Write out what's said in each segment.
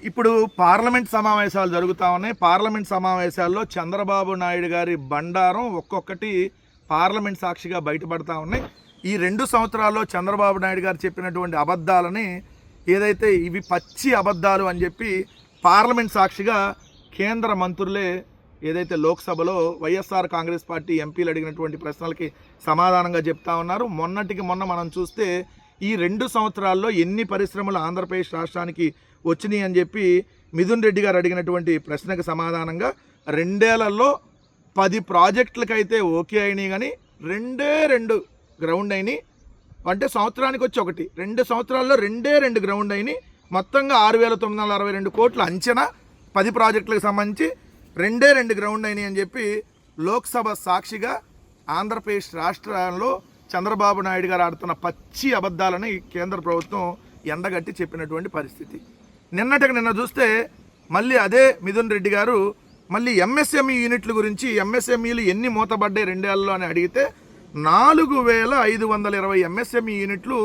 ఇప్పుడు పార్లమెంట్ సమావేశాలు జరుగుతూ ఉన్నాయి. పార్లమెంట్ సమావేశాల్లో చంద్రబాబు నాయుడు గారి బండారం ఒక్కొక్కటి పార్లమెంట్ సాక్షిగా బయటపడతా ఉన్నాయి. ఈ 2 సంవత్సరాల్లో చంద్రబాబు నాయుడు గారు చెప్పినటువంటి అబద్ధాలని ఏదైతే ఇవి పచ్చి అబద్ధాలు అని చెప్పి పార్లమెంట్ సాక్షిగా కేంద్ర మంత్రులే ఏదైతే లోక్సభలో వైఎస్ఆర్ కాంగ్రెస్ పార్టీ ఎంపీలు అడిగినటువంటి ప్రశ్నలకి సమాధానంగా చెప్తా ఉన్నారు. మొన్నటికి మొన్న మనం చూస్తే ఈ 2 సంవత్సరాల్లో ఎన్ని పరిశ్రమలు ఆంధ్రప్రదేశ్ రాష్ట్రానికి వచ్చినాయి అని చెప్పి మిథున్ రెడ్డి గారు అడిగినటువంటి ప్రశ్నకు సమాధానంగా 2 ఏళ్లలో 10 ప్రాజెక్టులకైతే ఓకే అయినాయి, కానీ 2 గ్రౌండ్ అయినాయి. అంటే సంవత్సరానికి వచ్చి ఒకటి, 2 సంవత్సరాల్లో 2 గ్రౌండ్ అయినాయి. మొత్తంగా 6,962 కోట్ల అంచనా 10 ప్రాజెక్టులకు సంబంధించి 2 గ్రౌండ్ అయినాయి అని చెప్పి లోక్సభ సాక్షిగా ఆంధ్రప్రదేశ్ రాష్ట్రంలో చంద్రబాబు నాయుడు గారు ఆడుతున్న పచ్చి అబద్ధాలని కేంద్ర ప్రభుత్వం ఎండగట్టి చెప్పినటువంటి పరిస్థితి. నిన్న చూస్తే మళ్ళీ అదే మిథున్ రెడ్డి గారు మళ్ళీ ఎంఎస్ఎంఈ యూనిట్ల గురించి, ఎంఎస్ఎంఈలు ఎన్ని మూతబడ్డాయి 2 ఏళ్లలో అని అడిగితే 4,520 ఎంఎస్ఎంఈ యూనిట్లు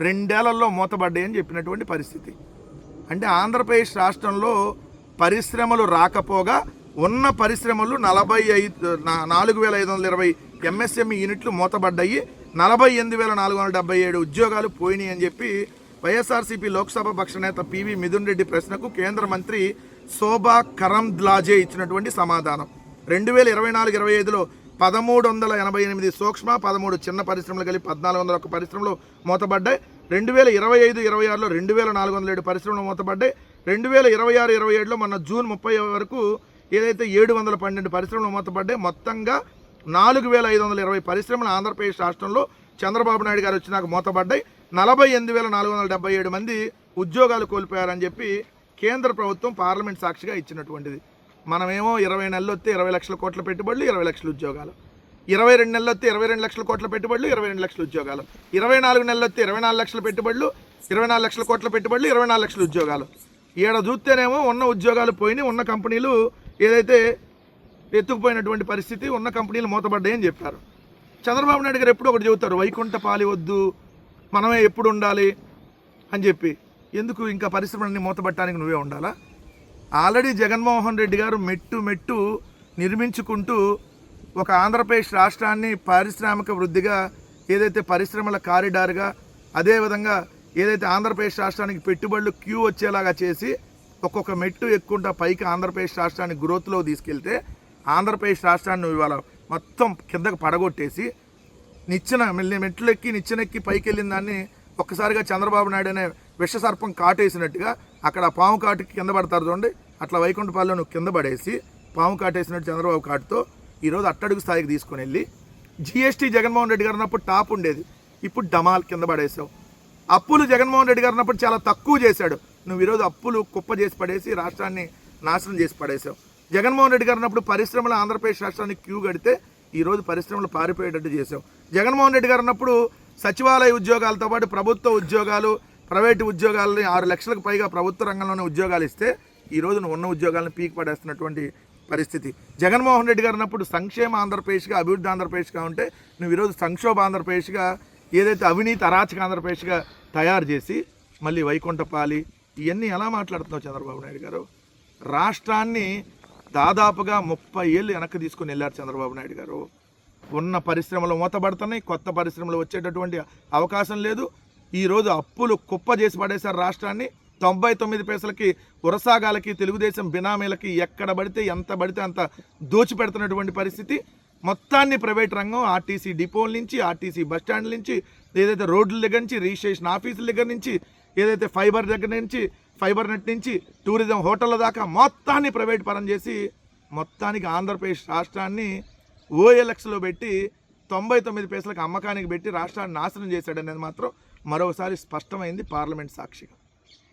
2 ఏళ్లలో మూతబడ్డాయి అని చెప్పినటువంటి పరిస్థితి. అంటే ఆంధ్రప్రదేశ్ రాష్ట్రంలో పరిశ్రమలు రాకపోగా ఉన్న పరిశ్రమలు 4,520 ఎంఎస్ఎంఈ యూనిట్లు మూతబడ్డాయి, 48,477 ఉద్యోగాలు పోయినాయి అని చెప్పి వైఎస్ఆర్సీపీ లోక్సభ పక్ష నేత పివి మిథున్ రెడ్డి ప్రశ్నకు కేంద్ర మంత్రి శోభా కరంద్లాజే ఇచ్చినటువంటి సమాధానం. 2024-25లో 1,388 సూక్ష్మ, 13 చిన్న పరిశ్రమలు కలిపి 1,401 పరిశ్రమలు మూతబడ్డాయి. 2025-26లో 2,407 పరిశ్రమలు మూతబడ్డాయి. 2026-27లో మన జూన్ 30 వరకు ఏదైతే 712 పరిశ్రమలు మూతపడ్డాయి. మొత్తంగా 4,520 పరిశ్రమలు ఆంధ్రప్రదేశ్ రాష్ట్రంలో చంద్రబాబు నాయుడు గారు వచ్చినాక మూతపడ్డాయి. 48,477 మంది ఉద్యోగాలు కోల్పోయారని చెప్పి కేంద్ర ప్రభుత్వం పార్లమెంట్ సాక్షిగా ఇచ్చినటువంటిది. మనమేమో 20 నెలలు వస్తే 20 లక్షల కోట్ల పెట్టుబడులు, 20 లక్షల ఉద్యోగాలు, 22 నెలలు వస్తే 22 లక్షల కోట్ల పెట్టుబడులు, 22 లక్షల ఉద్యోగాలు, 24 నెలలు వస్తే 24 లక్షల పెట్టుబడులు, 24 లక్షల కోట్ల పెట్టుబడులు, 24 లక్షల ఉద్యోగాలు. ఈడ చూస్తేనేమో ఉన్న ఉద్యోగాలు పోయినాయి, ఉన్న కంపెనీలు ఏదైతే ఎత్తుకుపోయినటువంటి పరిస్థితి, ఉన్న కంపెనీలు మూతపడ్డాయని చెప్పారు. చంద్రబాబు నాయుడు గారు ఎప్పుడు ఒకటి చెబుతారు, వైకుంఠ పాలి వద్దు, మనమే ఎప్పుడు ఉండాలి అని చెప్పి. ఎందుకు ఇంకా పరిశ్రమలన్నీ మూతపట్టడానికి నువ్వే ఉండాలా? ఆల్రెడీ జగన్మోహన్ రెడ్డి గారు మెట్టు నిర్మించుకుంటూ ఒక ఆంధ్రప్రదేశ్ రాష్ట్రాన్ని పారిశ్రామిక వృద్ధిగా, ఏదైతే పరిశ్రమల కారిడార్గా, అదేవిధంగా ఏదైతే ఆంధ్రప్రదేశ్ రాష్ట్రానికి పెట్టుబడులు క్యూ వచ్చేలాగా చేసి ఒక్కొక్క మెట్టు ఎక్కుంటా పైకి ఆంధ్రప్రదేశ్ రాష్ట్రాన్ని గ్రోత్లో తీసుకెళ్తే, ఆంధ్రప్రదేశ్ రాష్ట్రాన్ని ఇవాళ మొత్తం కిందకు పడగొట్టేసి నిచ్చెనెక్కి పైకి వెళ్ళిన దాన్ని ఒక్కసారిగా చంద్రబాబు నాయుడు అనే విషసర్పం కాటేసినట్టుగా అక్కడ పాము కాటుకి కింద పడతారు చూడండి, అట్లా వైకుంఠపాలలో నువ్వు కింద పడేసి పాము కాటేసినట్టు చంద్రబాబు కాటుతో ఈరోజు అట్టడుగు స్థాయికి తీసుకొని వెళ్ళి, జిఎస్టీ జగన్మోహన్ రెడ్డి గారు ఉన్నప్పుడు టాప్ ఉండేది, ఇప్పుడు డమాల్ కింద పడేసావు. అప్పులు జగన్మోహన్ రెడ్డి గారు ఉన్నప్పుడు చాలా తక్కువ చేశాడు, నువ్వు ఈరోజు అప్పులు కుప్ప చేసి పడేసి రాష్ట్రాన్ని నాశనం చేసి పడేసావు. జగన్మోహన్ రెడ్డి గారు ఉన్నప్పుడు పరిశ్రమలు ఆంధ్రప్రదేశ్ రాష్ట్రానికి క్యూ కడితే ఈరోజు పరిశ్రమలు పారిపోయేటట్టు చేసావు. జగన్మోహన్ రెడ్డి గారు ఉన్నప్పుడు సచివాలయ ఉద్యోగాలతో పాటు ప్రభుత్వ ఉద్యోగాలు, ప్రైవేటు ఉద్యోగాలని 6 లక్షలకు పైగా ప్రభుత్వ రంగంలోనే ఉద్యోగాలు ఇస్తే ఈరోజు నువ్వు ఉన్న ఉద్యోగాలను పీకి పడేస్తున్నటువంటి పరిస్థితి. జగన్మోహన్ రెడ్డి గారు ఉన్నప్పుడు సంక్షేమ ఆంధ్రప్రదేశ్గా, అభివృద్ధి ఆంధ్రప్రదేశ్గా ఉంటే నువ్వు ఈరోజు సంక్షోభ ఆంధ్రప్రదేశ్గా, ఏదైతే అవినీతి అరాచక ఆంధ్రప్రదేశ్గా తయారు చేసి మళ్ళీ వైకుంఠపాలి ఇవన్నీ ఎలా మాట్లాడుతున్నావు చంద్రబాబు నాయుడు గారు? రాష్ట్రాన్ని దాదాపుగా 30 ఏళ్ళు వెనక్కి తీసుకొని వెళ్ళారు చంద్రబాబు నాయుడు గారు. ఉన్న పరిశ్రమలు మూతపడుతున్నాయి, కొత్త పరిశ్రమలు వచ్చేటటువంటి అవకాశం లేదు. ఈరోజు అప్పులు కుప్ప చేసి పడేశారు రాష్ట్రాన్ని. 99 పైసలకి ఉరసాగాలకి, తెలుగుదేశం బినామీలకి ఎక్కడ పడితే ఎంత పడితే అంత దోచిపెడుతున్నటువంటి పరిస్థితి. మొత్తాన్ని ప్రైవేట్ రంగం, ఆర్టీసీ డిపోల నుంచి, ఆర్టీసీ బస్టాండ్ల నుంచి, ఏదైతే రోడ్ల దగ్గర నుంచి, రిజిస్ట్రేషన్ ఆఫీసుల దగ్గర నుంచి, ఏదైతే ఫైబర్ దగ్గర నుంచి, ఫైబర్ నెట్ నుంచి, టూరిజం హోటళ్ళ దాకా మొత్తాన్ని ప్రైవేట్ పరం చేసి మొత్తానికి ఆంధ్రప్రదేశ్ రాష్ట్రాన్ని OLXలో పెట్టి 99 పైసలకు అమ్మకానికి పెట్టి రాష్ట్రాన్ని నాశనం చేశాడనేది మాత్రం మరోసారి స్పష్టమైంది పార్లమెంట్ సాక్షిగా.